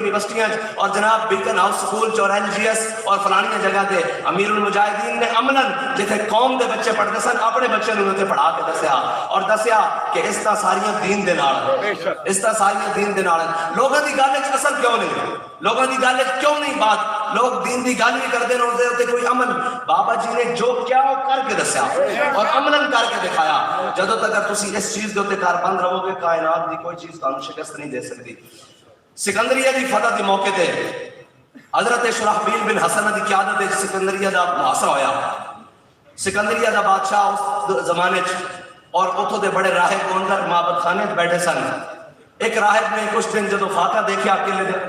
یونیورسٹیاں اور جناب بیکن ہاؤس سکول اور ایل جی ایس اور فلانیاں جگہ تے امیر المجاہدین نے عملاً جتھے قوم دے بچے پڑھتے سن اپنے بچے نوں تے پڑھا کے دسیا اور دسیا کہ اس طرح ساریاں دین دے نال اس طرح ساریاں دین دے نال لوگاں دی گل وچ اصل کیوں نہیں لوگاں دی گل وچ کیوں نہیں بات لوگ دین دی گل بھی کردے نے تے کوئی عمل بابا جی نے جو کیا وہ کر کے دسیا اور عملاً کر کے دکھایا جدوں تک تسی اس چیز دے اوتے کاربند رہو گے کائنات دی کوئی چیز تانوں شکست نہیں دے سکتی سکندریہ دی فتح دی موقع تے حضرت شرحبیل بن حسن دی قیادت وچ سکندریہ دا محاصرہ ہویا سکندریہ دا بادشاہ اس زمانے چ اور اتھوں دے بڑے راہب اندر معبد خانے بیٹھے سن ایک راہب نے کچھ دن جدو فاتح دیکھیا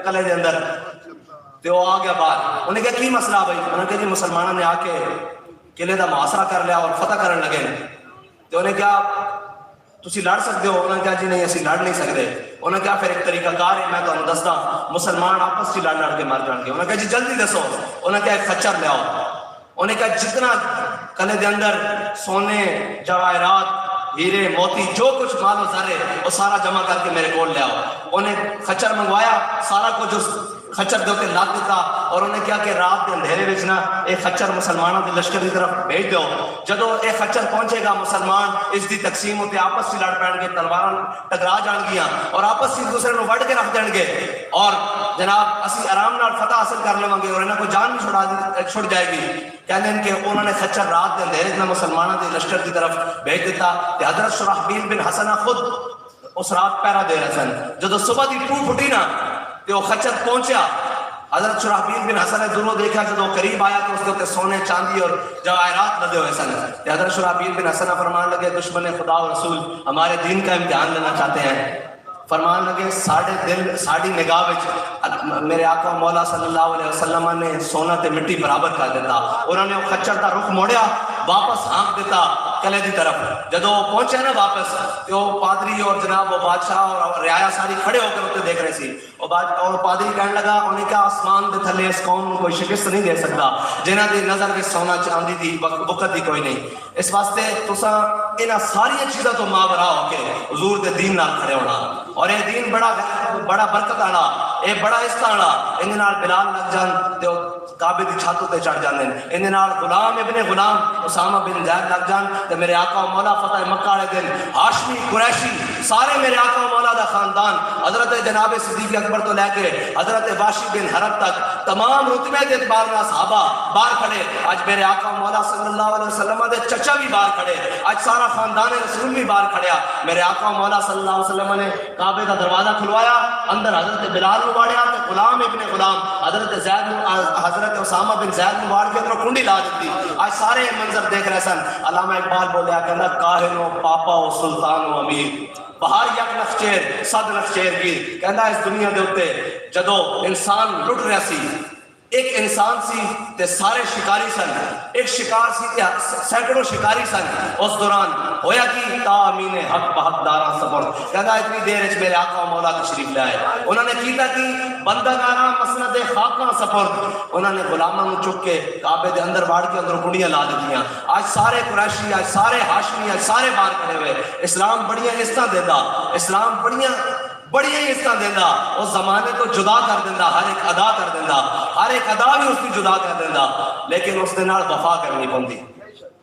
قلعے دے اندر تے وہ آ گیا باہر انہیں کہا کی مسئلہ بھائی انہوں نے کہا جی مسلمانوں نے آ کے قلعے دا محاصرہ کر لیا اور فتح کرنے لگے تے انہیں کہا تسی لڑ سکتے ہو انہوں نے کہا جی نہیں اسی لڑ نہیں سکتے انہوں نے کہا پھر ایک طریقہ کار ہے میں تمہیں دسدا مسلمان آپس سے لڑ کے مر جان گے انہوں نے کہا جی جلدی دسو انہوں نے کہا ایک خچر لے آؤ انہوں نے کہا جتنا قلعے دے اندر سونے جواہرات ہیرے موتی جو کچھ مال و زر ہے وہ سارا جمع کر کے میرے کول لے آؤ انہیں خچر منگوایا سارا کچھ اس خچر دے اوتے لا دیتا اور انہیں کہا کہ رات کے اندھیرے وچ نا ایک خچر مسلمانوں کے لشکر کی طرف بھیج دو جدو ایک خچر پہنچے گا مسلمان اس دی تقسیم ہوتے آپس سے لڑ پڑیں گے تلواراں ٹکرا جان گیاں اور آپس سے دوسرے نو وڈ کے رکھ دیں گے اور جناب اسی آرام نال فتح حاصل کر لواں گے اور انہاں کو جان بھی چھڑ جائے گی کہتے ہیں کہ انہوں نے خچر رات کے اندھیرے میں مسلمانوں کے لشکر کی طرف بھیج دیتا کہ حضرت شرحبیل بن حسنہ خود اس رات پہرا دے رہے سن جدو صبح دی ٹو پھٹی نا کہ وہ خچر پہنچیا حضرت شرحبیل بن حسن نے دونوں دیکھا جب وہ قریب آیا تو اس کے اوپر سونے چاندی اور جواہرات لدے ہوئے سن حضرت شرحبیل بن حسن فرمان لگے دشمن خدا و رسول ہمارے دین کا امتحان لینا چاہتے ہیں فرمان لگے ساڑھے دل ساڑھی نگاہ وچ میرے آقا مولا صلی اللہ علیہ وسلم نے سونا تے مٹی برابر کر دیتا انہوں نے وہ خچر دا رخ موڑیا واپس ہانک دیتا قلعے دی طرف جدو پہنچے نا واپس تو پادری اور جناب وہ بادشاہ اور رعایا ساری کھڑے ہو کر اتنے دیکھ رہے سی اور پادری کہنے لگا انہیں کہا آسمان دے تھلے اس قوم کو کوئی شکست نہیں دے سکتا جنہ دی نظر بھی سونا چاندی دی وقت دی کوئی نہیں اس واسطے تساں انہاں ساری چیزاں تو ماورا ہو کے حضور دے دین نال کھڑے ہونا اور یہ دین بڑا برکت والا اے بڑا عزت والا ان نال بلال لگ جان تے کعبے دی چھت تے چڑھ جاندے ان نال غلام ابن غلام اسامہ بن زید لگ جان تے میرے آقا مولا فتح مکہ والے دن ہاشمی قریشی سارے میرے آقا مولا دا خاندان حضرت جناب صدیق اکبر تو لے کے حضرت واشی بن حرب تک تمام رتبے کے اعتبار نال صحابہ باہر کھڑے آج میرے آقا مولا صلی اللہ علیہ وسلم دے چچا بھی باہر کھڑے آج سارا خاندان رسول بھی باہر کھڑیا میرے آقا مولا صلی اللہ علیہ وسلم نے کعبے کا دروازہ کھلوایا اندر حضرت بلال نو واڑیا تے غلام ابن غلام حضرت زید حضرت اسامہ بن زید نو واڑ کے اندر کنڈی لا دیتی آج سارے منظر دیکھ رہے سن علامہ اقبال بولیا کہندا کاہن و پاپا و سلطان و امیر بہار یک نخچیر صد نخچیر گیر کہندا اس دنیا دے اوتے جدو انسان لٹ رہا سی ایک انسان سی تے سارے شکاری سن ایک شکار سی تے سینکڑوں شکاری سن اس دوران ہویا کی تا امین حق بحق داراں صبر کہندا اتنی دیر وچ میرے آقا مولا تشریف لائے انہوں نے کیتا کی بندگاراں مسند خاکاں سپرد انہوں نے غلاماں نو چک کے کعبے دے اندر واڑ کے اندر کنڈیاں لا دتیاں آج سارے قریشی آج سارے ہاشمی آج سارے باہر کھڑے ہوئے اسلام بڑیاں عزتاں دیندا اسلام بڑی عزتاں دیندا اس زمانے تو جدا کر دیندا ہر ایک ادا کر دیندا ہر ایک ادا بھی اس کی جدا کر دیندا لیکن اس دے نال وفا کرنی پوندی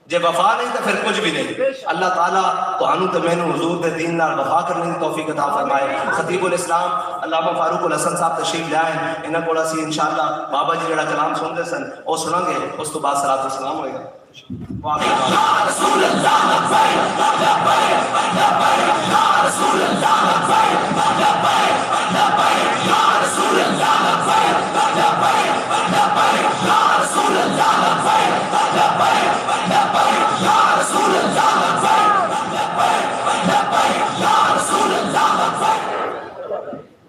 جے وفا نہیں تو پھر کچھ بھی نہیں اللہ تعالیٰ تانوں تے مینوں حضور دے دین نال وفا کرنے کی توفیق عطا فرمائے خطیب الاسلام علامہ فاروق الحسن صاحب تشریف لے آئے انہاں کول اسی انشاءاللہ بابا جی جڑا کلام سنتے سن او سناں گے اس تو بعد صلاۃ و سلام ہوئے گا یا رسول اللہ لبیک لبیک لبیک یا رسول اللہ لبیک لبیک لبیک یا رسول اللہ لبیک لبیک لبیک یا رسول اللہ لبیک لبیک لبیک یا رسول اللہ لبیک لبیک لبیک یا رسول اللہ لبیک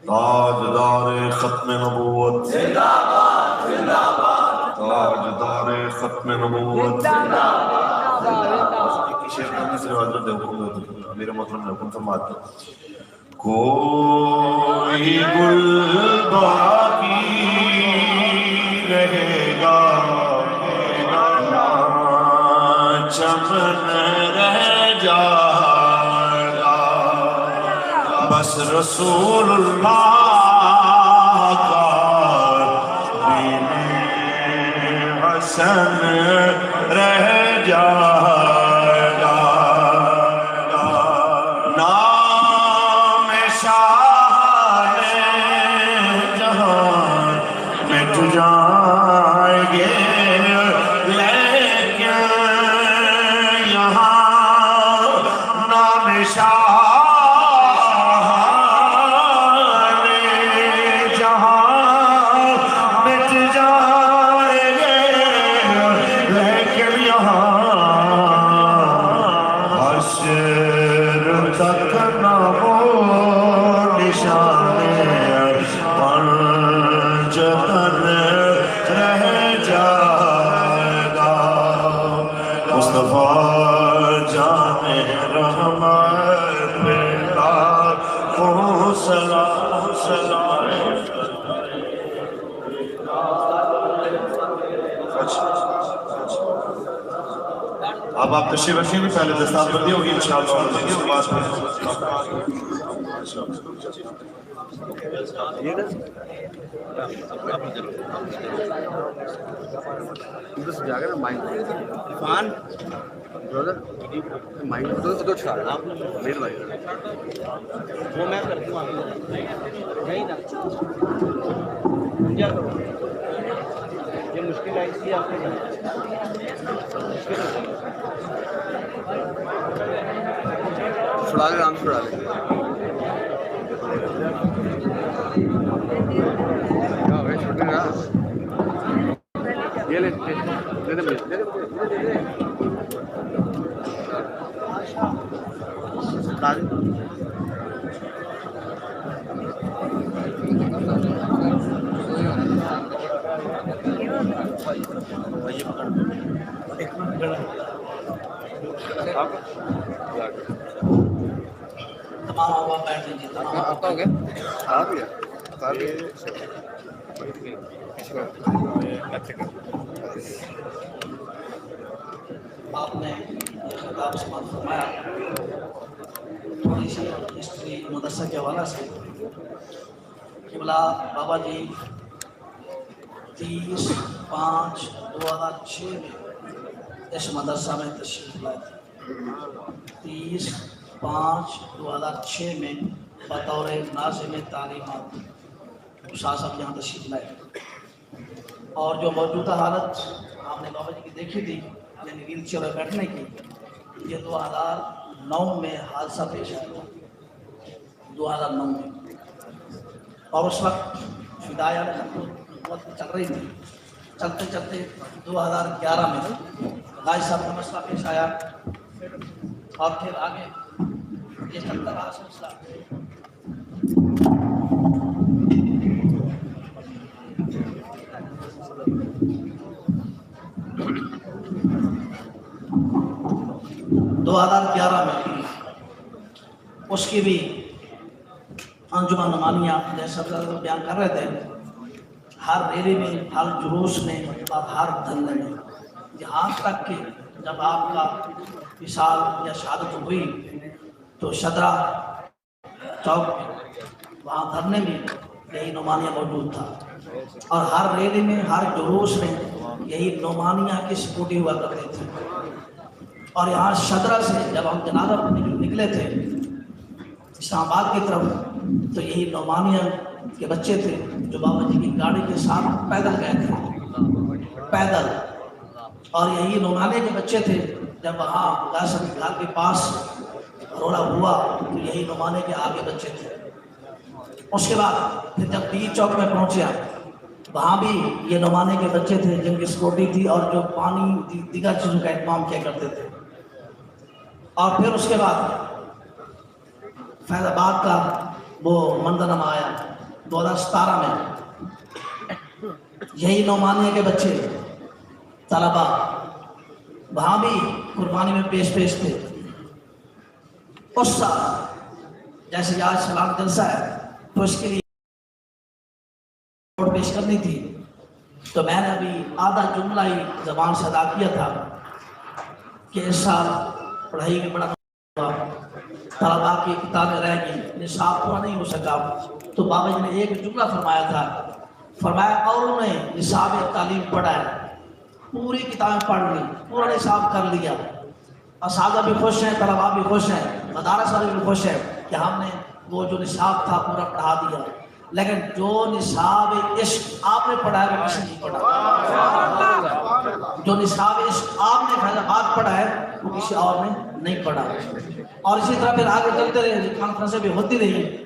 تاجدار ختم نبوت زندہ باد زندہ باد تاجدار ختم نبوت زندہ باد میرے محترم نے حکم فرماتے کوئی گل باقی رہے گا چمن رہ جائے گا بس رسول اللہ کا یہاں مٹ جائیں گے لیکن یہاں حشر تک نہ ہو نشان پنجتن رہ جائے گا مصطفیٰ جان رحمت پیدا کو سلام سلام. اب آپ تشریف رکھیں گے پہلے دستار بندی ہوگی انشاءاللہ اور اس کے بعد یہ مشکل آئی تھی آپ کے چھڑا لے رام چھڑا لے چھوٹے نا یہ لے تمام ہوا بیٹھ لیجیے. آپ کا ہو گیا آ گیا آپ نے خطاب سماعت فرمایا تھوڑی سی ہسٹری مدرسہ کے حوالہ سے. قبلہ بابا جی 30/5/2006 میں اس مدرسہ میں تشریف لائے تھے. 30/5/2006 میں بطور ناظم تعلیمات شاہ صاحب یہاں تشریف لائے. اور جو موجودہ حالت آپ نے بابا جی کی دیکھی تھی یعنی ویل چیئر میں بیٹھنے کی, یہ 2009 میں حادثہ پیش آیا تھا. 2009 میں اور اس وقت فدایہ چل رہی تھی. چلتے چلتے 2011 میں غازی صاحب کا مسئلہ پیش آیا اور پھر آگے یہ چلتا رہا سلسلہ. دو 2011 میں اس کی بھی انجمن نمانیاں جیسا بیان کر رہے تھے, ہر ریلی میں, ہر جلوس میں اور ہر دھرنے میں, یہاں تک کہ جب آپ کا وصال یا شہادت ہوئی تو شدرا چوک وہاں دھرنے میں یہی نعمانیہ موجود تھا. اور ہر ریلی میں, ہر جلوس میں یہی نعمانیہ کی سپورٹی ہوا کرتے تھے. اور یہاں شدرا سے جب ہم جنازہ پر نکلے تھے اسلام آباد کی طرف تو یہی نعمانیہ کے بچے تھے جو بابا جی کی گاڑی کے ساتھ پیدل گئے تھے, پیدل. اور یہی نعمانیہ کے بچے تھے جب وہاں غازی صاحب کے گھر کے پاس رولا ہوا تو یہی نعمانیہ کے آگے بچے تھے. اس کے بعد پھر جب ڈی چوک میں پہنچیا وہاں بھی یہ نعمانیہ کے بچے تھے جن کی سکورٹی تھی اور جو پانی دیگر چیزوں کا اہتمام کیا کرتے تھے. اور پھر اس کے بعد فیض آباد کا وہ منظرنامہ آیا 2017 میں, یہی نعمانیہ کے بچے طلبا وہاں بھی قربانی میں پیش تھے. اس سال جیسے آج سلام جلسہ ہے تو اس کے لیے پیش کرنی تھی تو میں نے ابھی آدھا جملہ ہی زبان سے ادا کیا تھا کہ اس سال پڑھائی میں بڑا طلبا کی کتابیں رہ گئی, نصاب پورا نہیں ہو سکا. تو بابا جی نے ایک جملہ فرمایا تھا, فرمایا اوروں نے نصاب تعلیم پڑھا ہے, پوری کتابیں پڑھ لی, پورا نصاب کر لیا, اساتذہ بھی خوش ہیں, طلبا بھی خوش ہیں, مدارس والے بھی خوش ہیں کہ ہم نے وہ جو نصاب تھا پورا پڑھا دیا. لیکن جو نصاب عشق آپ نے پڑھا ہے وہ کسی نہیں پڑھا. جو نصاب عشق آپ نے فیض آباد پڑھا ہے وہ کسی اور نے نہیں پڑھا. اور اسی طرح پھر آگے چلتے رہے, کانفرنسیں بھی ہوتی رہی.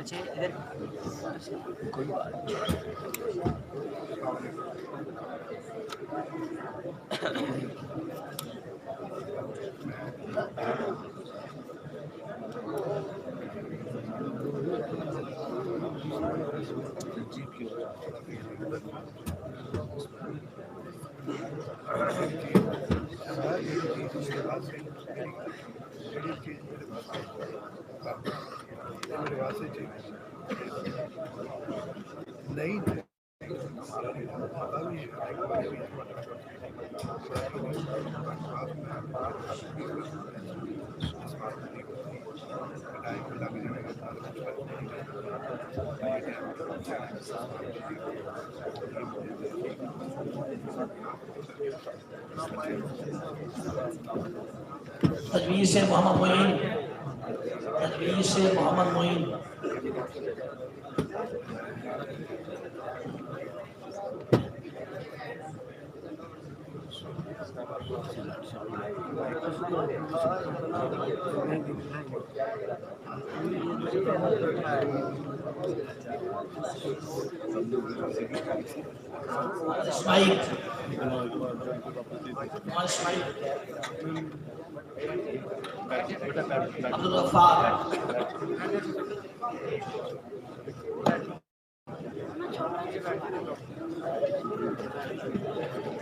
بچے ادھر کوئی بات تجویز سے محمد معین، تجویز سے محمد معین، اسماعیل، محمد اسماعیل، عبدالغفار،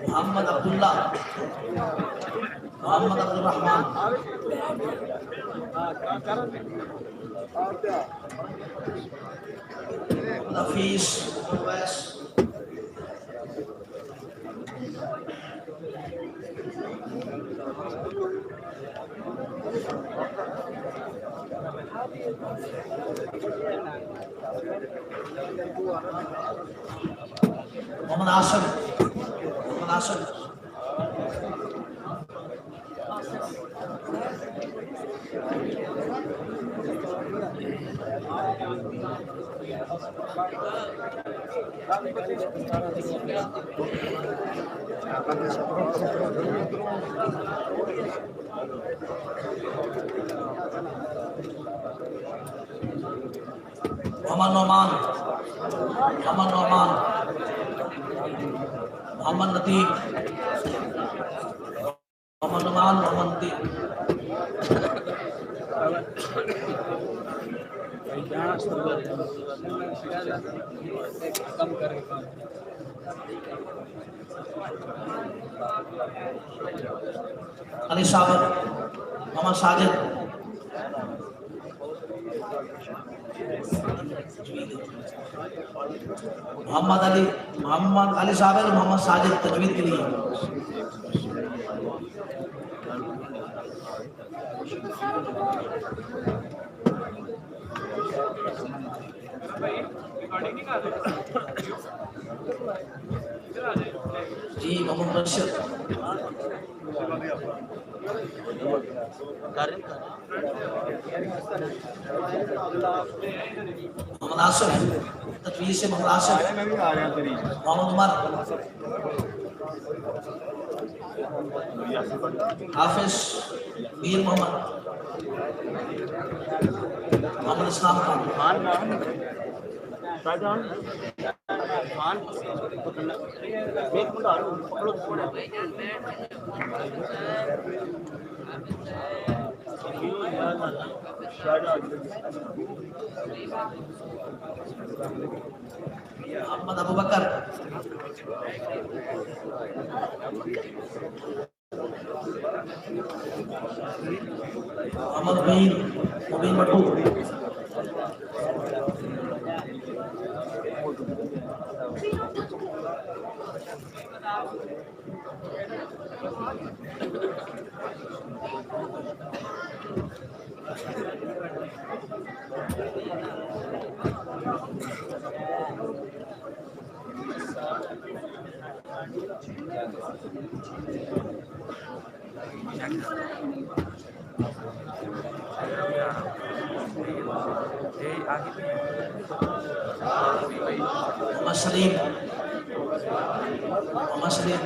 محمد عبداللہ، محمد عبد الرحمن، حفیظ اویس، محمد عاصم، محمد عاصم، محمد نعمان، محمد نعمان، محمد لطیف، محمد نعمان، محمد لطیف، علی صابر، محمد ساجد، محمد علی، محمد علی صابر، محمد ساجد تجوید کے لیے، جی محمد رشید، محمد آصف، تجوید سے محمد آصف، محمد عمر، حافظ میر محمد، محمد اسلام خان، محمد ابو بکر، محمد مبین مٹو، محمد سلیم، محمد سلیم،